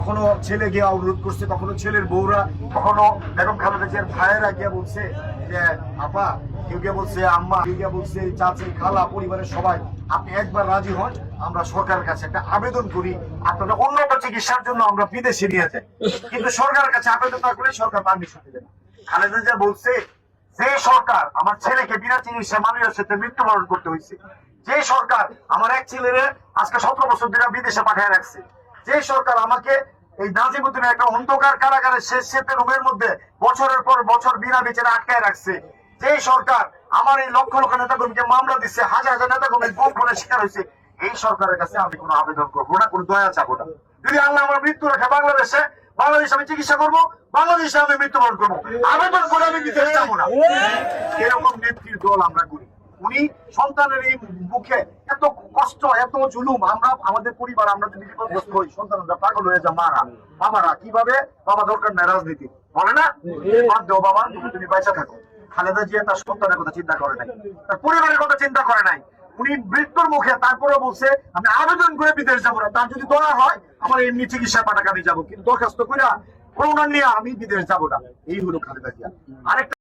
কখনো ছেলে গিয়ে অনুরোধ করছে, কখনো ছেলের বউরা, কখনো বেগম খালেদা জিয়ার ভাইয়েরা গিয়ে বলছে যে আপা, কেউ গিয়ে বলছে আম্মা, কেউ গিয়ে বলছে চাচি, খালা, পরিবারের সবাই আপনি একবার রাজি হন, আমরা সরকারের কাছে একটা আবেদন করি আপনাদের উন্নত চিকিৎসার জন্য আমরা বিদেশে নিয়ে যাই। কিন্তু সরকারের কাছে আবেদন না করে সরকার পারমিশন দিবে না। খালেদা জিয়া বলছে যে সরকার আমার ছেলেকে বিনা চিকিৎসা মালয়েশিয়ার সাথে মৃত্যুবরণ করতে হয়েছে, যে সরকার আমার এক ছেলেরে আজকে 17 বছর ধরে বিদেশে পাঠিয়ে রাখছে, যে সরকার আমাকে এই নাজিমুদ্দিনের একটা অন্ধকার কারাগারের শেষ শেপের রুমের মধ্যে বছরের পর বছর বিনা বিচারে আটকায় রাখছে, যে সরকার আমার এই লক্ষ লক্ষ নেতাকর্মীকে মামলা দিচ্ছে, হাজার হাজার নেতাকর্মীর গুম খুনের শিকার হয়েছে, এই সরকারের কাছে আমি কোনো আবেদন করবো না, কোনো দয়া চাবো না। যদি আল্লাহ আমার মৃত্যু রাখে বাংলাদেশে, বাংলাদেশে আমি চিকিৎসা করবো, বাংলাদেশে আমি মৃত্যুবরণ করবো, আবেদন করে আমি বিদেশ যাবো না। এরকম নেত্রীর দল আমরা করি। উনি সন্তানের এই মুখে এত কষ্ট, এত জুলুম, আমরা আমাদের পরিবার আমরা যদি বিপদগ্রস্ত হই, সন্তানরা পাগল হয়ে যা, মারা বাবারা কিভাবে, বাবা দরকার নাই রাজনীতি, বলে না বাদ দেও বাবা, তুমি পয়সা থাকো। খালেদা জিয়া তার সন্তানের কথা চিন্তা করে নাই, তার পরিবারের কথা চিন্তা করে নাই। উনি মৃত্যুর মুখে তারপরে বলছে আমি আবেদন করে বিদেশ যাবো না, তার যদি দয়া হয় আমার এমনি চিকিৎসা পাঠাকে আমি যাবো, কিন্তু দরখাস্ত করে করোনা নিয়ে আমি বিদেশ যাবো না। এই হলো খালেদা জিয়া। আরেকটা